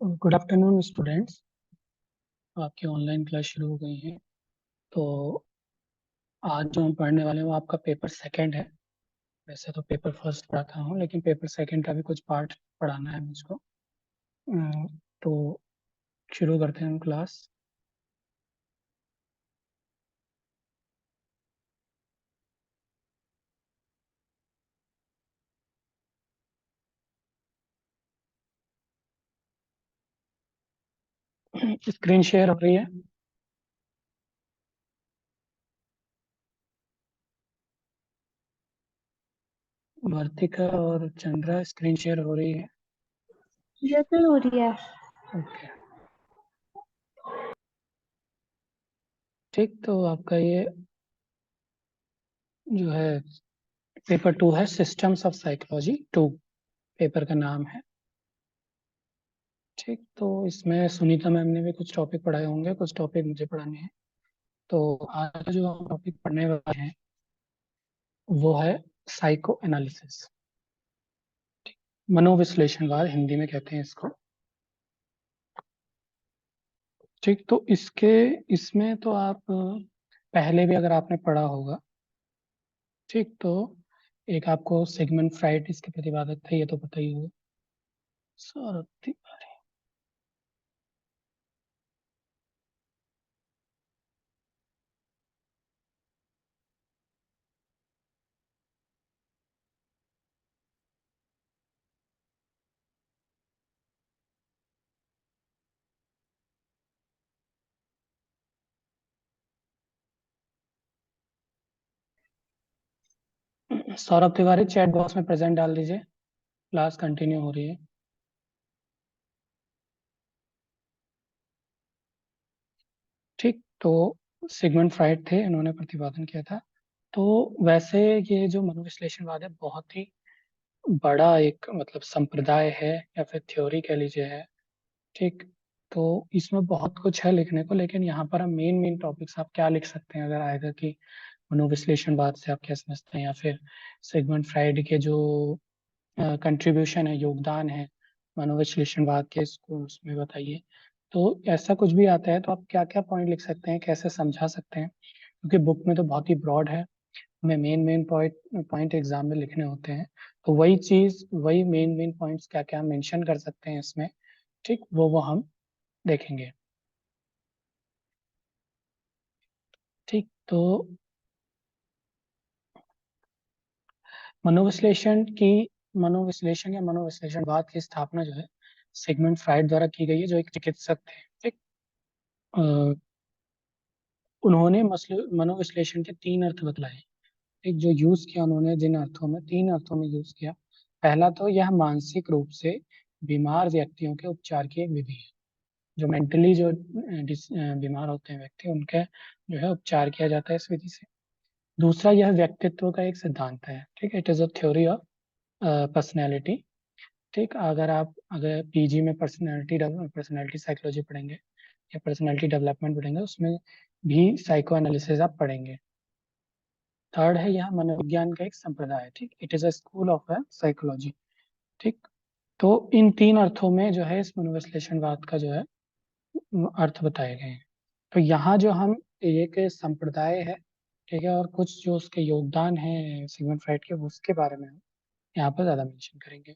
Good afternoon students. आपकी online class शुरू हो गई है। तो आज जो हम पढ़ने वाले हैं वो आपका पेपर सेकंड है। वैसे तो पेपर फर्स्ट पढ़ाता हूँ, लेकिन पेपर सेकंड का भी कुछ पार्ट पढ़ाना है मुझको। तो शुरू करते हैं हम क्लास। स्क्रीन शेयर हो रही है। वर्तिका और चंद्रा, स्क्रीन शेयर हो रही है। जैसे हो रही है। ओके, ठीक। तो आपका ये जो है पेपर टू है, systems of psychology two paper का नाम है। ठीक, तो इसमें सुनीता मैम ने भी कुछ टॉपिक पढ़ाए होंगे, कुछ टॉपिक मुझे पढ़ाने हैं। तो आज जो हम टॉपिक पढ़ने वाले हैं वो है साइको एनालिसिस। मनोविश्लेषणवाद हिंदी में कहते हैं इसको। ठीक, तो इसमें तो आप पहले भी अगर आपने पढ़ा होगा। ठीक, तो एक आपको सिगमंड फ्राइड इसके प्रतिपादक थे, ये तो पता ही होगा। सौरभ तिवारी। सौरभ तिवारी चैट बॉक्स में प्रेजेंट डाल दीजिए। क्लास कंटिन्यू हो रही है। ठीक, तो सिगमंड फ्राइड थे, इन्होंने प्रतिपादन किया था। तो वैसे ये जो मनोविश्लेषणवाद है बहुत ही बड़ा एक मतलब संप्रदाय है, या फिर थ्योरी कह लीजिए है। ठीक, तो इसमें बहुत कुछ है लिखने को, लेकिन यहाँ पर हम मेन मेन टॉपिक्स आप क्या लिख सकते हैं अगर आएगा कि मनोविश्लेषणवाद से आप क्या समझते हैं, या फिर सिगमंड फ्राइड के जो कंट्रीब्यूशन है, योगदान है मनोविश्लेषणवाद के, इसको उसमें बताइए। तो ऐसा कुछ भी आता है तो आप क्या क्या पॉइंट लिख सकते हैं, कैसे समझा सकते हैं, क्योंकि बुक में तो बहुत ही ब्रॉड है। हमें main main point point exam में लिखने होते हैं। तो वही चीज, वही मेन मेन पॉइंट्स क्या क्या मेंशन कर सकते हैं इसमें। ठीक, वो हम देखेंगे। ठीक, तो मनोविश्लेषण की मनोविश्लेषण या मनोविश्लेषणवाद की स्थापना जो है सिगमंड फ्राइड द्वारा की गई है, जो एक चिकित्सक थे। ठीक, अ, उन्होंने मनोविश्लेषण के तीन अर्थ बतलाए। एक जो यूज किया उन्होंने, जिन अर्थों में, तीन अर्थों में यूज किया। पहला तो यह मानसिक रूप से बीमार व्यक्तियों के उपचार की एक विधि है। जो मेंटली जो बीमार होते हैं व्यक्ति, उनका जो है उपचार किया जाता है इस विधि से। दूसरा, यह व्यक्तित्व का एक सिद्धांत है। ठीक है, it is a theory of personality. ठीक, अगर पीजी में पर्सनैलिटी साइकोलॉजी पढ़ेंगे या पर्सनैलिटी डेवलपमेंट पढ़ेंगे, उसमें भी साइको एनालिसिस आप पढ़ेंगे। थर्ड है, यह मनोविज्ञान का एक संप्रदाय है। ठीक, it is a school of psychology. ठीक, तो इन तीन अर्थों में जो है इस मनोविश्लेषणवाद का जो है अर्थ बताए गए हैं। तो यहाँ जो हम एक संप्रदाय है, ठीक है, और कुछ जो उसके योगदान है सिगमंड फ्राइड के, उसके बारे में हम यहाँ पर ज्यादा मेंशन करेंगे।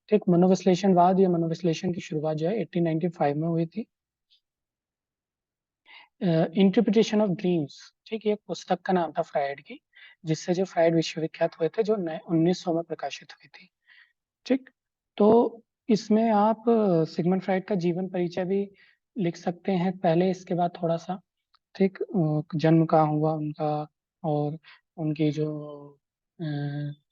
ठीक, मनोविश्लेषणवाद या मनोविश्लेषण की शुरुआत जो है 1895 में हुई थी। इंटरप्रिटेशन ऑफ ड्रीम्स, ठीक, ये एक पुस्तक का नाम था फ्राइड की, जिससे जो फ्राइड विश्वविख्यात हुए थे, जो 1900 में प्रकाशित हुई थी। ठीक, तो इसमें आप सिगमंड फ्राइड का जीवन परिचय भी लिख सकते हैं पहले, इसके बाद थोड़ा सा। ठीक, जन्म कहाँ हुआ उनका, और उनकी जो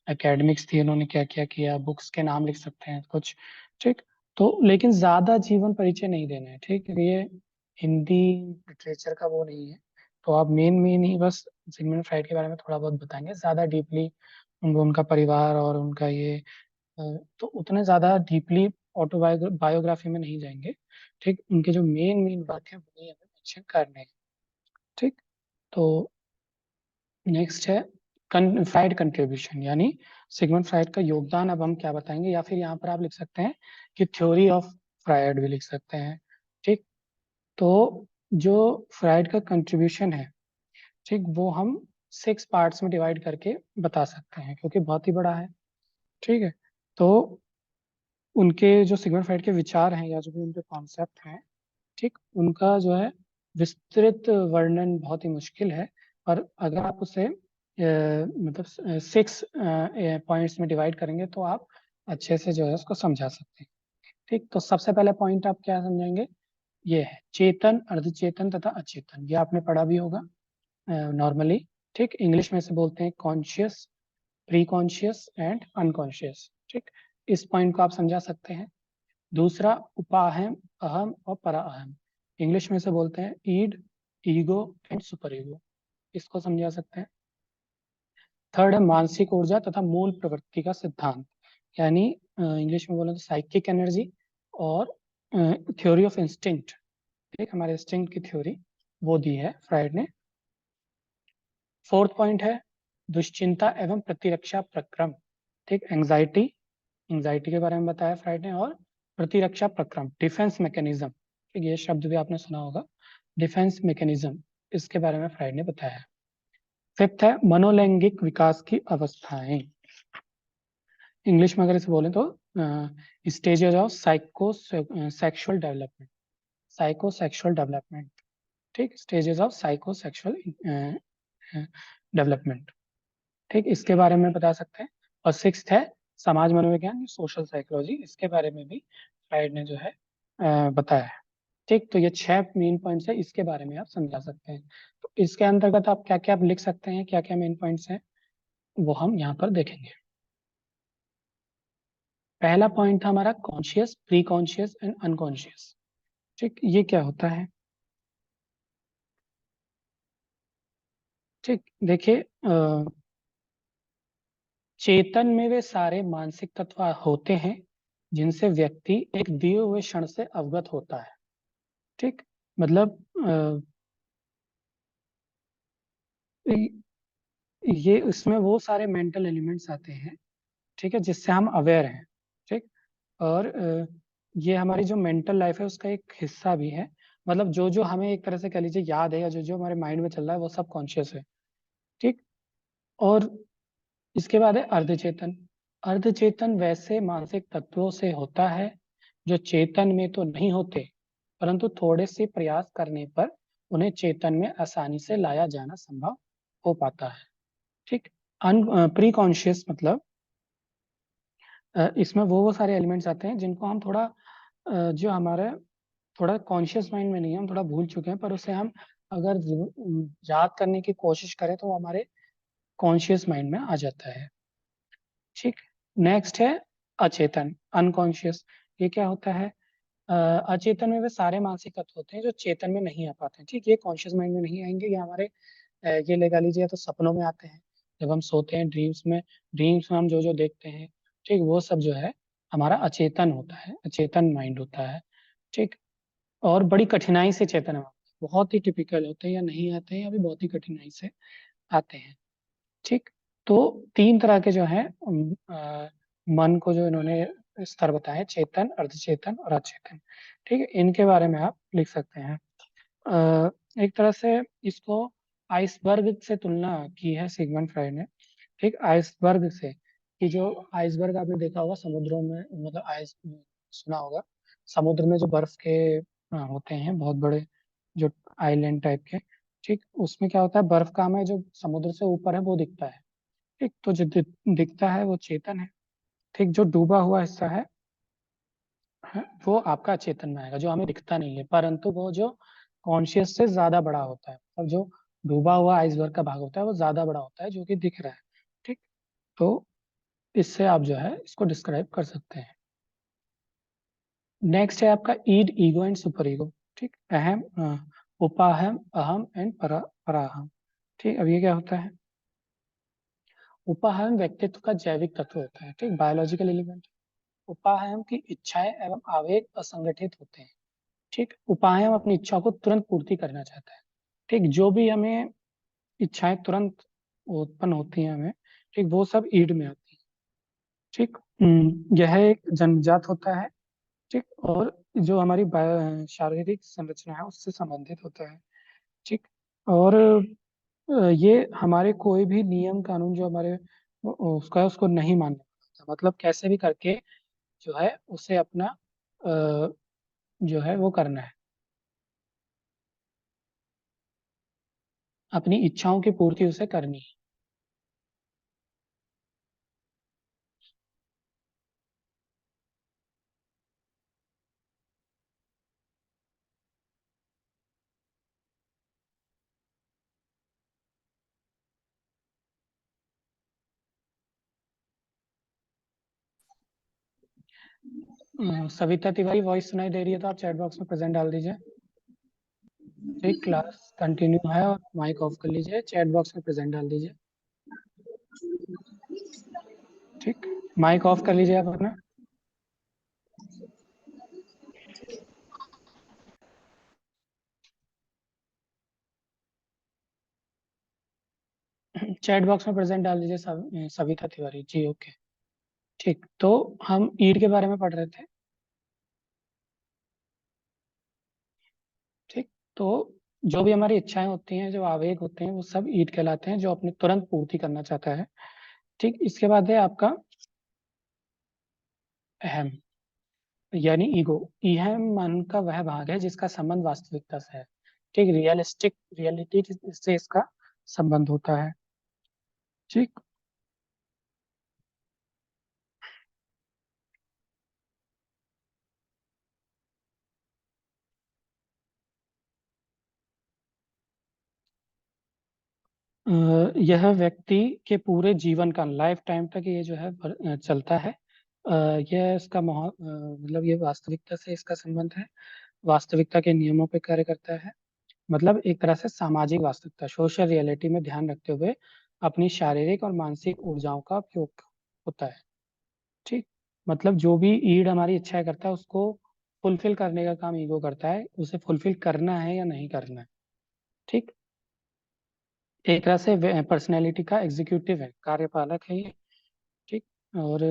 एकेडमिक्स थी, उन्होंने क्या क्या किया, बुक्स के नाम लिख सकते हैं कुछ। ठीक, तो लेकिन ज्यादा जीवन परिचय नहीं देना है। ठीक, ये हिंदी लिटरेचर का वो नहीं है। तो आप मेन मेन ही बस सिगमंड फ्राइड के बारे में थोड़ा बहुत बताएंगे, ज्यादा डीपली उनका परिवार और उनका ये तो उतने ज्यादा डीपली ऑटोबायोग्राफी में नहीं जाएंगे। ठीक, उनके जो मेन मेन वर्क है वही हमें मेंशन करने हैं। ठीक, तो नेक्स्ट है फ्राइड कंट्रीब्यूशन, यानी सिगमंड फ्राइड का योगदान। अब हम क्या बताएंगे, या फिर यहाँ पर आप लिख सकते हैं कि थ्योरी ऑफ फ्रायड भी लिख सकते हैं। ठीक, तो जो फ्रायड का कंट्रीब्यूशन है, ठीक, वो हम 6 पार्ट्स में डिवाइड करके बता सकते हैं क्योंकि बहुत ही बड़ा है। ठीक है, तो उनके जो सिगमंड फ्रायड के विचार हैं या जो भी उनके कॉन्सेप्ट हैं, ठीक, उनका जो है विस्तृत वर्णन बहुत ही मुश्किल है। और अगर आप उसे मतलब 6 पॉइंट्स में डिवाइड करेंगे तो आप अच्छे से जो है उसको समझा सकते हैं। ठीक, तो सबसे पहले पॉइंट आप क्या समझेंगे, ये है चेतन, अर्धचेतन तथा अचेतन। ये आपने पढ़ा भी होगा नॉर्मली। ठीक, इंग्लिश में से बोलते हैं conscious, pre conscious and unconscious. ठीक, इस पॉइंट को आप समझा सकते हैं। दूसरा उपाहम, अहम और परा अहम। इंग्लिश में से बोलते हैं ईड, ईगो एंड सुपर ईगो। इसको समझा सकते हैं। थर्ड है मानसिक ऊर्जा तथा मूल प्रवृत्ति का सिद्धांत, यानी इंग्लिश में बोले तो साइकिक एनर्जी और थ्योरी ऑफ इंस्टिंक्ट। ठीक, हमारे इंस्टिंक्ट की थ्योरी वो दी है फ्रायड ने। फोर्थ पॉइंट है दुश्चिंता एवं प्रतिरक्षा प्रक्रम। ठीक, एंजाइटी, एंजाइटी के बारे में बताया फ्रायड ने। और प्रतिरक्षा प्रक्रम, डिफेंस मैकेनिज्म। ठीक, ये शब्द भी आपने सुना होगा, डिफेंस मैकेनिज्म, इसके बारे में फ्रायड ने बताया। फिफ्थ है मनोलैंगिक विकास की अवस्थाएं। इंग्लिश में अगर इसे बोले तो stages of psychosexual development, psychosexual development. ठीक, stages of psychosexual development. ठीक, इसके बारे में बता सकते हैं। और सिक्स्थ है समाज मनोविज्ञान, सोशल साइकोलॉजी। इसके बारे में भी फ्रायड ने जो है बताया है। ठीक, तो ये 6 मेन पॉइंट्स है, इसके बारे में आप समझा सकते हैं। तो इसके अंतर्गत आप क्या क्या लिख सकते हैं, क्या क्या मेन पॉइंट्स हैं, वो हम यहाँ पर देखेंगे। पहला पॉइंट था हमारा conscious, pre conscious and unconscious. ठीक, ये क्या होता है। ठीक, देखिए चेतन में वे सारे मानसिक तत्व होते हैं जिनसे व्यक्ति एक दिए हुए क्षण से अवगत होता है। ठीक, मतलब ये इसमें वो सारे मेंटल एलिमेंट्स आते हैं, ठीक है, जिससे हम अवेयर हैं। ठीक, और ये हमारी जो मेंटल लाइफ है उसका एक हिस्सा भी है। मतलब जो जो हमें एक तरह से कह लीजिए याद है या जो जो हमारे माइंड में चल रहा है वो सब कॉन्शियस है। ठीक, और इसके बाद है अर्धचेतन। अर्धचेतन वैसे मानसिक तत्वों से होता है जो चेतन में तो नहीं होते, परंतु थोड़े से प्रयास करने पर उन्हें चेतन में आसानी से लाया जाना संभव हो पाता है। ठीक, प्री कॉन्शियस मतलब इसमें वो सारे एलिमेंट्स आते हैं जिनको हम थोड़ा जो हमारे थोड़ा कॉन्शियस माइंड में नहीं है, हम थोड़ा भूल चुके हैं, पर उसे हम अगर याद करने की कोशिश करें तो वो हमारे कॉन्शियस माइंड में आ जाता है। ठीक, नेक्स्ट है अचेतन, अनकॉन्शियस। ये क्या होता है, अचेतन में वे सारे मानसिक तत्व होते हैं जो चेतन में नहीं आ पाते हैं। ठीक, ये कॉन्शियस माइंड में नहीं आएंगे, ये हमारे ये लगा लीजिए तो सपनों में आते हैं, जब हम सोते हैं ड्रीम्स में। ड्रीम्स में हम जो जो देखते हैं, ठीक, वो सब जो है हमारा अचेतन होता है, अचेतन माइंड होता है। ठीक, और बड़ी कठिनाई से चेतन है, बहुत ही टिपिकल होते हैं या नहीं आते हैं या भी बहुत ही कठिनाई से आते हैं। ठीक, तो 3 तरह के जो है मन को जो इन्होंने स्तर बताए, चेतन, अर्धचेतन और अचेतन। ठीक है, इनके बारे में आप लिख सकते हैं। एक तरह से इसको आइसबर्ग से तुलना की है सिगमंड फ्रायड ने। ठीक, आइसबर्ग से, कि जो आइसबर्ग आपने देखा होगा समुद्रों में, मतलब आइस सुना होगा, समुद्र में जो बर्फ के होते हैं बहुत बड़े, जो आइलैंड टाइप के। ठीक, उसमें क्या होता है, बर्फ का हमें जो समुद्र से ऊपर है वो दिखता है। ठीक, तो जो दिखता है वो चेतन है। ठीक, जो डूबा हुआ हिस्सा है, वो आपका चेतन में आएगा, जो हमें दिखता नहीं है, परंतु वो जो कॉन्शियस से ज्यादा बड़ा होता है। अब जो डूबा हुआ आइसबर्ग का भाग होता है वो ज्यादा बड़ा होता है जो कि दिख रहा है। ठीक, तो इससे आप जो है इसको डिस्क्राइब कर सकते हैं। नेक्स्ट है आपका ईड, ईगो एंड सुपर ईगो। ठीक, अहम, उपाहम, अहम एंड पराहम। ठीक, अब ये क्या होता है, उपाहम व्यक्तित्व का जैविक तत्व होता है। ठीक, बायोलॉजिकल एलिमेंट। उपाहम की इच्छाएं एवं आवेग असंगठित होते हैं। ठीक, उपाहम अपनी इच्छा को तुरंत पूर्ति करना चाहता है। ठीक, जो भी हमें इच्छाएं तुरंत उत्पन्न होती हैं हमें, ठीक, वो सब ईड में आती है। ठीक, यह एक जन्मजात होता है। ठीक, और जो हमारी शारीरिक संरचना है उससे संबंधित होता है। ठीक। और ये हमारे कोई भी नियम कानून जो हमारे उसका है उसको नहीं मानना पड़ता, मतलब कैसे भी करके जो है उसे अपना जो है वो करना है, अपनी इच्छाओं की पूर्ति उसे करनी है। सविता तिवारी वॉइस सुनाई दे रही है तो आप चैट बॉक्स में प्रेजेंट डाल दीजिए। ठीक, क्लास कंटिन्यू है और माइक ऑफ कर लीजिए, चैट बॉक्स में प्रेजेंट डाल दीजिए। ठीक, माइक ऑफ कर लीजिए आप अपना। चैट बॉक्स में प्रेजेंट डाल दीजिए सविता तिवारी जी। ओके। ठीक, तो हम ईड के बारे में पढ़ रहे थे। ठीक, तो जो भी हमारी इच्छाएं होती हैं, जो आवेग होते हैं, वो सब ईड कहलाते हैं, जो अपनी तुरंत पूर्ति करना चाहता है। ठीक, इसके बाद है आपका अहम, यानी ईगो। अहम मन का वह भाग है जिसका संबंध वास्तविकता से है। ठीक, रियलिटी से इसका संबंध होता है। ठीक। यह व्यक्ति के पूरे जीवन का लाइफ टाइम तक ये जो है चलता है। यह इसका मतलब ये वास्तविकता से इसका संबंध है, वास्तविकता के नियमों पे कार्य करता है। मतलब एक तरह से सामाजिक वास्तविकता, सोशल रियलिटी में ध्यान रखते हुए अपनी शारीरिक और मानसिक ऊर्जाओं का उपयोग होता है। ठीक, मतलब जो भी ईड हमारी इच्छाएं करता है उसको फुलफिल करने का काम ईगो करता है, उसे फुलफिल करना है या नहीं करना है। ठीक, एक तरह से पर्सनैलिटी का एग्जीक्यूटिव है, कार्यपालक है ये। ठीक, और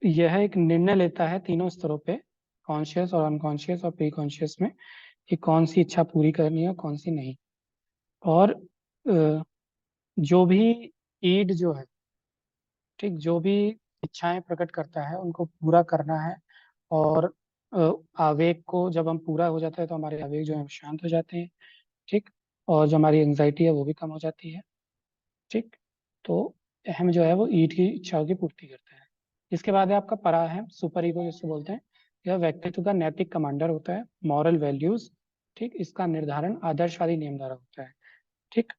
यह एक निर्णय लेता है तीनों स्तरों पे, कॉन्शियस और अनकॉन्शियस और प्री कॉन्शियस में, कि कौन सी इच्छा पूरी करनी है और कौन सी नहीं। और जो भी ईड जो है, ठीक, जो भी इच्छाएं प्रकट करता है उनको पूरा करना है। और आवेग को जब हम पूरा हो जाता है तो हमारे आवेग जो है शांत हो जाते हैं। ठीक, और जो हमारी एंग्जाइटी है वो भी कम हो जाती है। ठीक, तो अहम जो है वो ईड की इच्छाओं की पूर्ति करता है। इसके बाद है आपका परा अहम, सुपर ईगो जिसको बोलते हैं। यह व्यक्तित्व का नैतिक कमांडर होता है, मॉरल वैल्यूज। ठीक, इसका निर्धारण आदर्शवादी नियम द्वारा होता है। ठीक,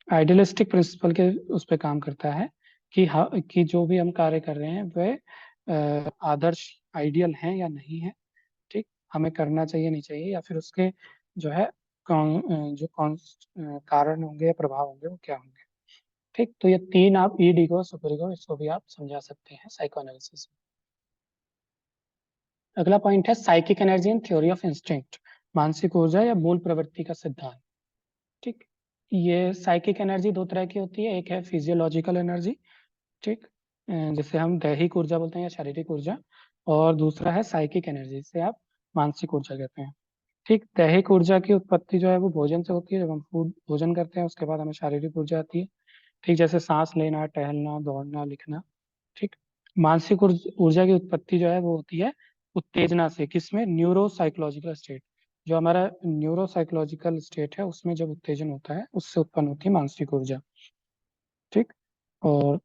आइडियलिस्टिक प्रिंसिपल के उस पर काम करता है कि कि जो भी हम कार्य कर रहे हैं वह आदर्श आइडियल हैं या नहीं है। ठीक, हमें करना चाहिए नहीं चाहिए, या फिर उसके जो है जो कौन कारण होंगे या प्रभाव होंगे वो क्या होंगे। ठीक, तो ये तीन आप ईड ईगो सुपर ईगो इसको भी आप समझा सकते हैं साइकोएनालिसिस में। अगला पॉइंट है psychic energy and theory of instinct, मानसिक ऊर्जा या मूल प्रवृत्ति का सिद्धांत। ठीक, ये साइकिक एनर्जी दो तरह की होती है, एक है फिजियोलॉजिकल एनर्जी। ठीक, जिसे हम दैहिक ऊर्जा बोलते हैं या शारीरिक ऊर्जा। और दूसरा है साइकिक एनर्जी, जिसे आप मानसिक ऊर्जा कहते हैं। ठीक, दैहिक ऊर्जा की उत्पत्ति जो है वो भोजन से होती है, जब हम फूड भोजन करते हैं उसके बाद हमें शारीरिक ऊर्जा आती है। ठीक, जैसे सांस लेना, टहलना, दौड़ना, लिखना। ठीक, मानसिक ऊर्जा की उत्पत्ति जो है वो होती है उत्तेजना से, किसमें, न्यूरो साइकोलॉजिकल स्टेट। जो हमारा न्यूरो साइकोलॉजिकल स्टेट है उसमें जब उत्तेजन होता है उससे उत्पन्न होती है मानसिक ऊर्जा। ठीक, और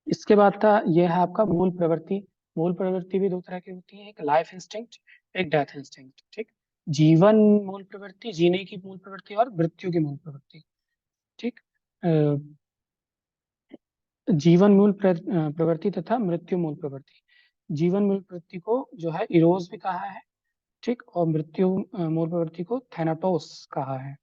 इसके बाद का ये है आपका मूल प्रवृत्ति। मूल प्रवृत्ति भी दो तरह की होती है, एक लाइफ इंस्टिंक्ट, एक डेथ इंस्टिंक्ट। ठीक, जीवन मूल प्रवृत्ति, जीने की मूल प्रवृत्ति, और मृत्यु की मूल प्रवृत्ति। ठीक, अ, जीवन मूल प्रवृत्ति तथा मृत्यु मूल प्रवृत्ति। जीवन मूल प्रवृत्ति को जो है इरोस भी कहा है। ठीक, और मृत्यु मूल प्रवृत्ति को थैनाटोस कहा है।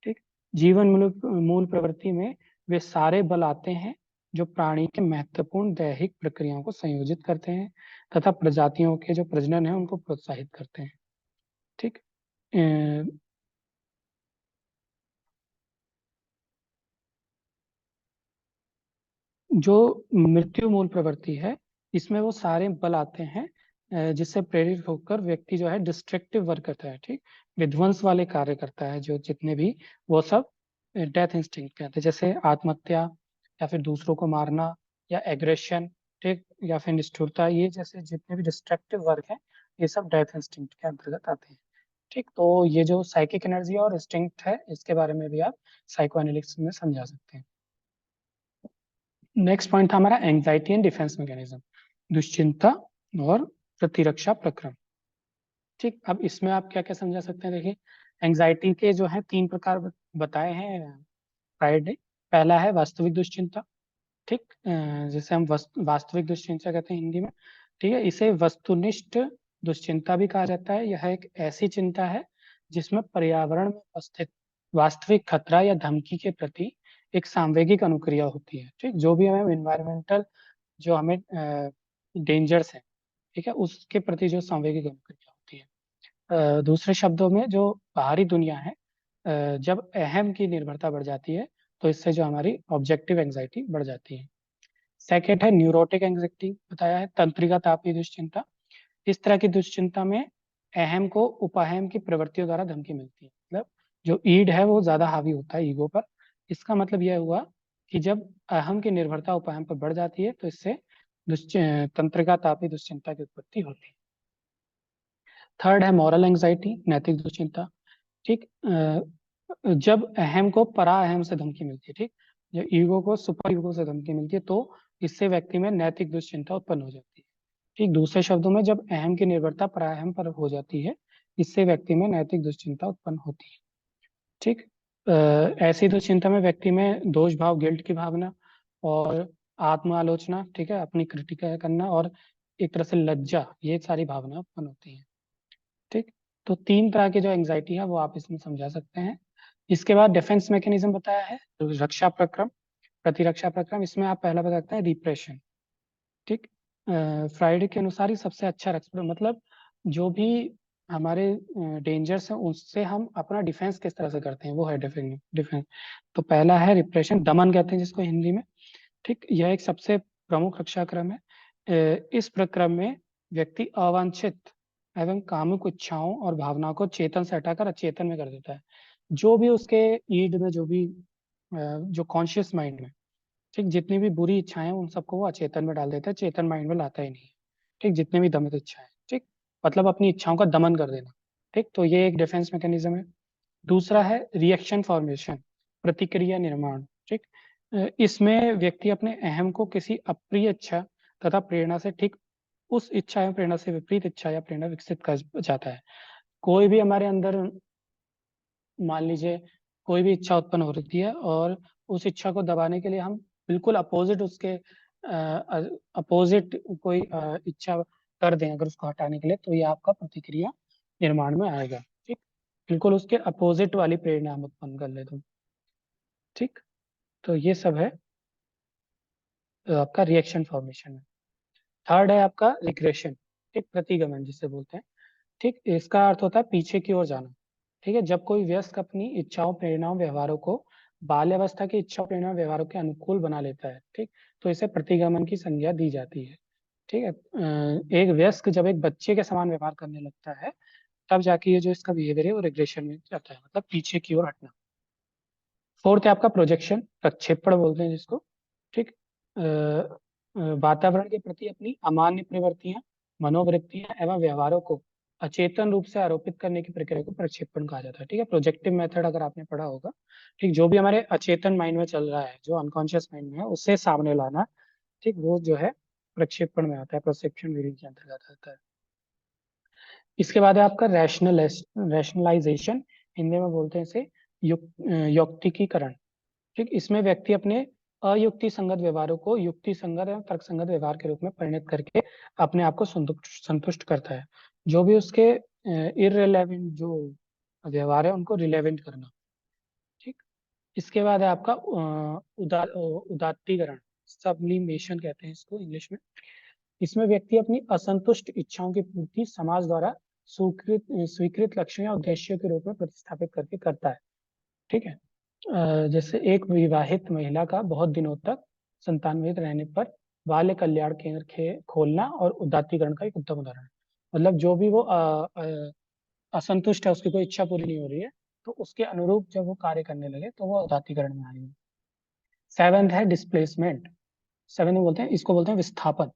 ठीक, जीवन मूल प्रवृत्ति में वे सारे बल आते हैं जो प्राणी के महत्वपूर्ण दैहिक प्रक्रियाओं को संयोजित करते हैं तथा प्रजातियों के जो प्रजनन है उनको प्रोत्साहित करते हैं। ठीक, अ, जो मृत्यु मूल प्रवृत्ति है इसमें वो सारे बल आते हैं जिससे प्रेरित होकर व्यक्ति जो है डिस्ट्रक्टिव वर्क करता है, ठीक, विध्वंस वाले कार्य करता है, जो जितने भी वो सब डेथ इंस्टिंक्ट कहते हैं, जैसे आत्महत्या या फिर दूसरों को मारना या एग्रेशन, ठीक, या फिर निष्ठुरता, ये जैसे जितने भी डिस्ट्रक्टिव वर्क है ये सब डेथ इंस्टिंक्ट के अंतर्गत आते हैं। ठीक, तो ये जो साइकिक एनर्जी और इंस्टिंक्ट है इसके बारे में भी आप साइको एनालिटिक्स में समझा सकते हैं। नेक्स्ट पॉइंट था हमारा एंग्जाइटी एंड डिफेंस मैकेनिज्म, दुश्चिंता और प्रतिरक्षा प्रक्रम। ठीक, अब इसमें आप क्या क्या समझा सकते हैं, देखिए एंग्जाइटी के जो है 3 प्रकार बताए हैं फ्राइड ने। पहला है वास्तविक दुश्चिंता, ठीक, जिसे हम वास्तविक दुश्चिंता कहते हैं हिंदी में, ठीक है। इसे वस्तुनिष्ठ दुश्चिंता भी कहा जाता है। यह एक ऐसी चिंता है जिसमें पर्यावरण में उपस्थित वास्तविक खतरा या धमकी के प्रति एक सांवेगिक अनुक्रिया होती है, ठीक, जो भी हमें इन्वायरमेंटल जो हमें डेंजर्स है, ठीक है, उसके प्रति जो सांवेगिक अनुक्रिया होती है। दूसरे शब्दों में जो बाहरी दुनिया है, जब अहम की निर्भरता बढ़ जाती है तो इससे जो हमारी ऑब्जेक्टिव एंग्जाइटी बढ़ जाती है। सेकेंड है न्यूरोटिक एंग्जाइटी, बताया है तंत्रिका तापीय दुश्चिंता। इस तरह की दुश्चिंता में अहम को उपाहम की प्रवृत्तियों द्वारा धमकी मिलती है, मतलब जो ईड है वो ज्यादा हावी होता है ईगो पर। इसका मतलब यह हुआ कि जब अहम की निर्भरता उपाहम पर बढ़ जाती है तो इससे तंत्रिका तापीय दुश्चिंता की उत्पत्ति होती है। थर्ड है मॉरल एंग्जाइटी, नैतिक दुश्चिंता, ठीक, जब अहम को परा अहम से धमकी मिलती है, ठीक, जब ईगो को सुपर ईगो से धमकी मिलती है तो इससे व्यक्ति में नैतिक दुश्चिंता उत्पन्न हो जाती है। ठीक, दूसरे शब्दों में जब अहम की निर्भरता पराअहम पर हो जाती है इससे व्यक्ति में नैतिक दुश्चिंता उत्पन्न होती है। ठीक, ऐसी दुश्चिंता में व्यक्ति में दोष भाव, गिल्ट की भावना और आत्म आलोचना, ठीक है, अपनी क्रिटिक करना और एक तरह से लज्जा, ये सारी भावना उत्पन्न होती है। ठीक, तो 3 तरह की जो एंग्जाइटी है वो आप इसमें समझा सकते हैं। इसके बाद डिफेंस मैकेनिज्म बताया है, तो रक्षा प्रक्रम, प्रतिरक्षा प्रक्रम। इसमें आप पहला बता सकते हैं रिप्रेशन। ठीक, फ्राइडे के अनुसार ही सबसे अच्छा रक्षा, मतलब जो भी हमारे डेंजर्स हैं उससे हम अपना डिफेंस किस तरह से करते हैं वो है डिफेंस। तो पहला है रिप्रेशन, दमन कहते हैं जिसको हिंदी में। ठीक, यह एक सबसे प्रमुख रक्षा क्रम है। इस प्रक्रम में व्यक्ति अवांछित एवं कामुक इच्छाओं और भावनाओं को चेतन से हटाकर अचेतन में कर देता है। जो भी उसके ईड में, जो भी जो कॉन्शियस माइंड में, ठीक, जितनी भी बुरी इच्छाएं उन सबको वो अचेतन में डाल देता है, चेतन माइंड में लाता ही नहीं है। ठीक, जितने भी दमित इच्छाएं, ठीक, मतलब अपनी इच्छाओं का दमन कर देना। ठीक, तो ये एक डिफेंस मैकेनिज्म है। दूसरा है रिएक्शन फॉर्मेशन, प्रतिक्रिया निर्माण। ठीक, इसमें व्यक्ति अपने अहम को किसी अप्रिय इच्छा तथा प्रेरणा से, ठीक, उस इच्छा या प्रेरणा से विपरीत इच्छा या प्रेरणा विकसित कर जाता है। कोई भी हमारे अंदर, मान लीजिए कोई भी इच्छा उत्पन्न हो रही है और उस इच्छा को दबाने के लिए हम बिल्कुल अपोजिट उसके अपोजिट कोई इच्छा कर दें अगर उसको हटाने के लिए, तो ये आपका प्रतिक्रिया निर्माण में आएगा। ठीक, बिल्कुल उसके अपोजिट वाली प्रेरणा हम उत्पन्न कर लेते हैं। ठीक, तो ये सब है आपका रिएक्शन फॉर्मेशन में। थर्ड है आपका रिग्रेशन, ठीक, प्रतिगमन जिसे बोलते हैं। ठीक, इसका अर्थ होता है पीछे की ओर जाना। ठीक है, जब कोई वयस्क अपनी इच्छाओं, प्रेरणाओं, व्यवहारों को बाल्यावस्था की इच्छा, प्रेरणा, व्यवहारों के अनुकूल बना लेता है, ठीक, तो इसे प्रतिगमन की संज्ञा दी जाती है। ठीक है, एक वयस्क जब एक बच्चे के समान व्यवहार करने लगता है तब जाके ये जो इसका बिहेवियर है वो रिग्रेशन में जाता है, मतलब पीछे की ओर हटना। फोर्थ है आपका प्रोजेक्शन, प्रक्षेपण बोलते हैं जिसको। ठीक, वातावरण के प्रति अपनी अमान्य प्रवृत्तियां, मनोवृत्तियां एवं व्यवहारों को अचेतन रूप से आरोपित करने की प्रक्रिया को प्रक्षेपण कहा जाता है। ठीक है, प्रोजेक्टिव मेथड अगर आपने पढ़ा होगा। ठीक, जो भी हमारे अचेतन माइंड में चल रहा है, जो अनकॉन्शियस माइंड में है, उससे सामने लाना, ठीक, वो जो है प्रक्षेपण में आता है, परसेप्शन रीडिंग के अंतर्गत आता है। इसके बाद है आपका रैशनलाइजेशन, हिंदी में बोलते हैं इसे यौक्तिकीकरण। ठीक, इसमें व्यक्ति अपने अयुक्ति संगत व्यवहारों को युक्ति संगत एवं तर्क संगत व्यवहार के रूप में परिणत करके अपने आप को संतुष्ट करता है। जो भी उसके इररिलेवेंट जो व्यवहार है उनको रिलेवेंट करना। ठीक, इसके बाद है आपका उदात्तीकरण, सब्लिमेशन कहते हैं इसको इंग्लिश में। इसमें व्यक्ति अपनी असंतुष्ट इच्छाओं की पूर्ति समाज द्वारा स्वीकृत लक्ष्यों या उद्देश्यों के रूप में प्रतिस्थापित करके करता है। ठीक है, जैसे एक विवाहित महिला का बहुत दिनों तक संतानविहीन रहने पर बाल्य कल्याण केंद्र खोलना और उदात्तीकरण का एक उत्तम उदाहरण है। मतलब जो भी वो असंतुष्ट है, उसकी कोई इच्छा पूरी नहीं हो रही है, तो उसके अनुरूप जब वो कार्य करने लगे तो वो उदात्तीकरण में आएंगे। सेवेंथ है डिस्प्लेसमेंट। सेवेंथ बोलते हैं, इसको बोलते हैं विस्थापन।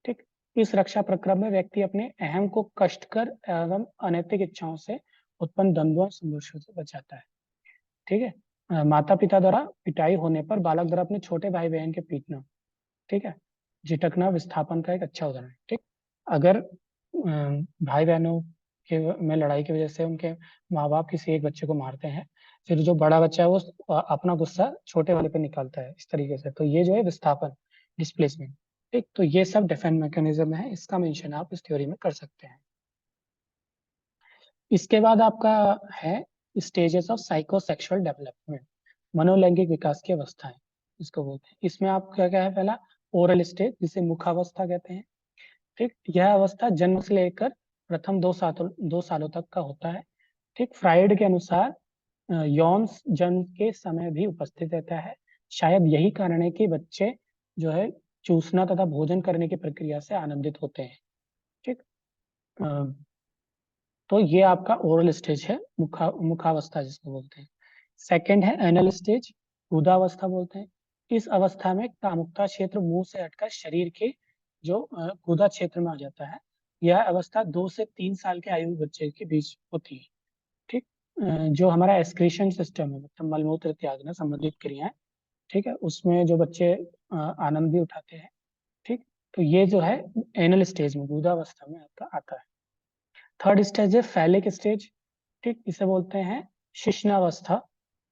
ठीक। इस रक्षा प्रक्रम में व्यक्ति अपने अहम को कष्टकर एवं अनैतिक इच्छाओं से उत्पन्न द्वंद्वों संघर्षों से बचाता है। ठीक है। माता पिता द्वारा पिटाई होने पर बालक द्वारा अपने छोटे भाई बहन के पीटना, ठीक है, झिटकना विस्थापन का एक अच्छा उदाहरण है। ठीक। अगर भाई बहनों के में लड़ाई की वजह से उनके माँ बाप किसी एक बच्चे को मारते हैं, फिर जो बड़ा बच्चा है वो अपना गुस्सा छोटे वाले पे निकालता है इस तरीके से, तो ये जो है विस्थापन, डिस्प्लेसमेंट। ठीक। तो ये सब डिफेंस मैकेनिज्म है, इसका मेंशन आप इस थ्योरी में कर सकते हैं। इसके बाद आपका है स्टेजेस ऑफ साइकोसेक्सुअल डेवलपमेंट, मनोलैंगिक विकास की अवस्थाएं इसको बोलते हैं। इसमें आप क्या क्या है, पहला ओरल स्टेज जिसे मुखावस्था कहते हैं। ठीक। यह अवस्था जन्म से लेकर प्रथम 2 सालों तक का होता है। ठीक। फ्राइड के अनुसार यौन जन्म के समय भी उपस्थित रहता है। शायद यही कारण है कि बच्चे जो है चूसना तथा भोजन करने की प्रक्रिया से आनंदित होते हैं। ठीक। तो ये आपका ओरल स्टेज है, मुखावस्था जिसको बोलते हैं। सेकंड है एनल स्टेज, गुदावस्था बोलते हैं। इस अवस्था में कामुकता क्षेत्र मुंह से हटकर शरीर के जो गुदा क्षेत्र में आ जाता है। यह अवस्था 2 से 3 साल के आयु बच्चे के बीच होती है। ठीक। जो हमारा एक्सक्रीशन सिस्टम है, मतलब मलमूत्र त्यागना संबंधित क्रियाएं, ठीक है, उसमें जो बच्चे आनंद भी उठाते हैं। ठीक। तो ये जो है एनल स्टेज में, गुदावस्था में आपका आता है। थर्ड स्टेज है फैलिक स्टेज। ठीक। इसे बोलते हैं शिश्नावस्था।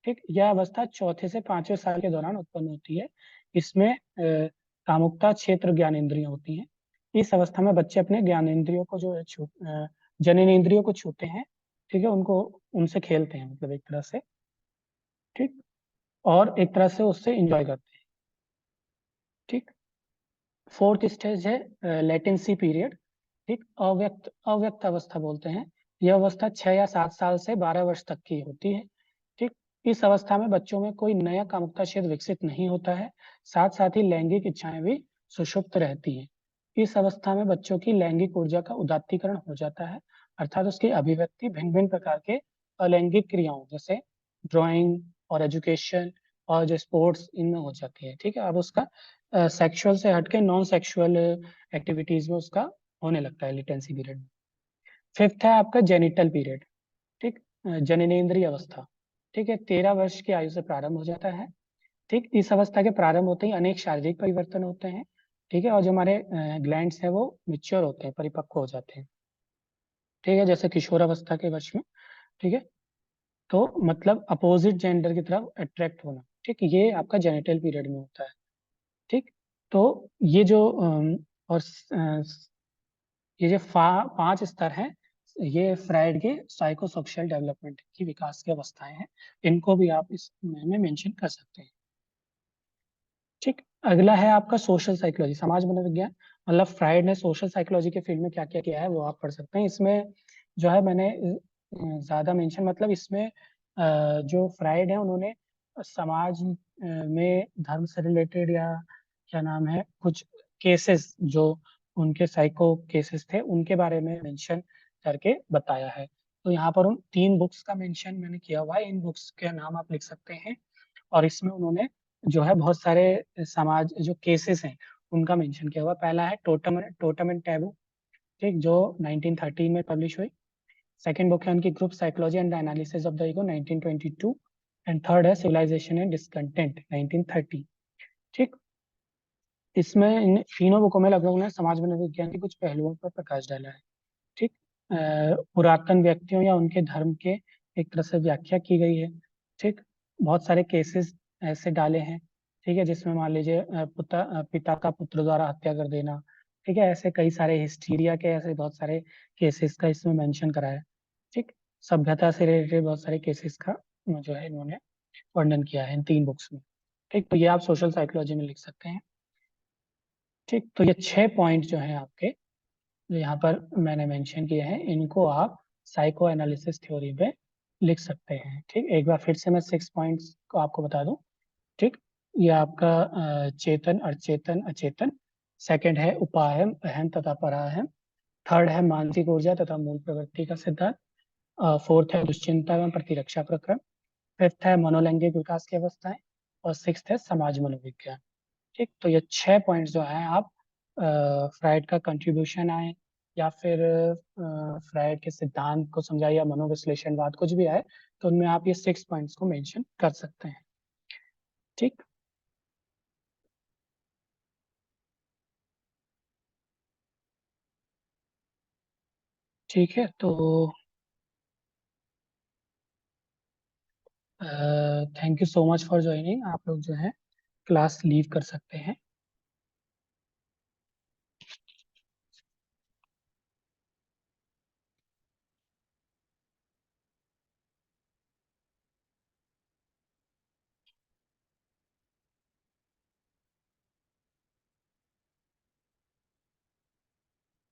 ठीक। यह अवस्था चौथे से 5वें साल के दौरान उत्पन्न होती है। इसमें कामुकता क्षेत्र ज्ञानेंद्रियां होती हैं। इस अवस्था में बच्चे अपने ज्ञानेंद्रियों को जो है जननेंद्रियों को छूते हैं। ठीक है, उनको उनसे खेलते हैं, मतलब एक तरह से। ठीक। और एक तरह से उससे इंजॉय करते हैं। ठीक। फोर्थ स्टेज है लेटेंसी पीरियड। ठीक। अव्यक्त अव्यक्त अवस्था बोलते हैं। यह अवस्था 6 या 7 साल से 12 वर्ष तक की होती है। ठीक। इस अवस्था में बच्चों में कोई नया कामुकता क्षेत्र विकसित नहीं होता है, साथ साथ ही लैंगिक इच्छाएं भी सुषुप्त रहती हैं। इस अवस्था में बच्चों की लैंगिक ऊर्जा का उदात्तीकरण हो जाता है, अर्थात उसकी अभिव्यक्ति भिन्न भिन्न प्रकार के अलैंगिक क्रियाओं जैसे ड्राइंग और एजुकेशन और जो स्पोर्ट्स, इनमें हो जाती है। ठीक है। अब उसका सेक्सुअल से हटके नॉन सेक्सुअल एक्टिविटीज में उसका होने लगता है लिटेंसी पीरियड में। फिफ्थ है आपका जेनिटल पीरियड। ठीक। जननेंद्रिय अवस्था। ठीक है, 13 वर्ष की आयु से प्रारंभ हो जाता है। ठीक। इस अवस्था के प्रारंभ होते ही अनेक शारीरिक परिवर्तन होते हैं। ठीक है, और जो हमारे ग्लैंड्स हैं वो मिच्योर होते हैं, परिपक्व हो जाते हैं। ठीक है, जैसे किशोर अवस्था के वर्ष में। ठीक है। तो मतलब अपोजिट जेंडर की तरफ अट्रैक्ट होना। ठीक। ये आपका जेनिटल पीरियड में होता है। ठीक। तो ये जो और ये जो 5 स्तर हैं, ये फ्राइड के साइकोसोशल डेवलपमेंट की विकास की अवस्थाएं हैं। इनको भी आप इस में मेंशन कर सकते हैं। ठीक। अगला है आपका सोशल साइकोलॉजी, समाज मनोविज्ञान। मतलब फ्राइड ने सोशल साइकोलॉजी के फील्ड में क्या क्या किया है वो आप पढ़ सकते हैं। इसमें जो है मैंने ज्यादा मेंशन, मतलब इसमें जो फ्राइड है उन्होंने समाज में धर्म से रिलेटेड या क्या नाम है कुछ केसेस जो उनके साइको केसेस थे उनके बारे में मेंशन करके बताया है। तो यहाँ पर उन 3 बुक्स का मेंशन मैंने किया हुआ है, इन बुक्स के नाम आप लिख सकते हैं। और इसमें उन्होंने जो है बहुत सारे समाज जो केसेस हैं उनका मेंशन किया हुआ। पहला है टोटम एंड टैबू। ठीक, जो 1913 में पब्लिश हुई। सेकंड बुक है उनकी group psychology and analysis of the ego 1922। And third है सिविलाइजेशन एंड डिसकंटेंट 1930। ठीक। इसमें इन तीनों बुकों में लगभग उन्होंने समाज मनोविज्ञान के कुछ पहलुओं पर प्रकाश डाला है। ठीक। पुरातन व्यक्तियों या उनके धर्म के एक तरह से व्याख्या की गई है। ठीक। बहुत सारे केसेस ऐसे डाले हैं। ठीक है, जिसमें मान लीजिए पिता का पुत्र द्वारा हत्या कर देना। ठीक है, ऐसे कई सारे हिस्टीरिया के ऐसे बहुत सारे केसेस का इसमें मेंशन करा है। ठीक। सभ्यता से रिलेटेड बहुत सारे केसेस का जो है इन्होंने वर्णन किया है इन 3 बुक्स में। ठीक। तो ये आप सोशल साइकोलॉजी में लिख सकते हैं। ठीक। तो ये 6 पॉइंट जो है आपके, जो यहाँ पर मैंने मेंशन किए हैं, इनको आप साइको एनालिसिस थ्योरी पे लिख सकते हैं। ठीक। एक बार फिर से मैं 6 पॉइंट्स को आपको बता दूं। ठीक। ये आपका चेतन, अचेतन, अचेतन सेकंड है उपायन, अहम तथा पराहम। थर्ड है मानसिक ऊर्जा तथा मूल प्रवृत्ति का सिद्धांत। फोर्थ है दुश्चिंता एवं प्रतिरक्षा प्रक्रम। फिफ्थ है मनोलैंगिक विकास की अवस्थाएं। और सिक्स्थ है समाज मनोविज्ञान। ठीक, तो ये 6 पॉइंट्स जो हैं आप फ्राइड का कंट्रीब्यूशन आए या फिर फ्राइड के सिद्धांत को समझा या मनोविश्लेषणवाद कुछ भी आए, तो उनमें आप ये 6 पॉइंट्स को मेंशन कर सकते हैं। ठीक। ठीक है, तो thank you so much for joining. आप लोग जो है क्लास लीव कर सकते हैं।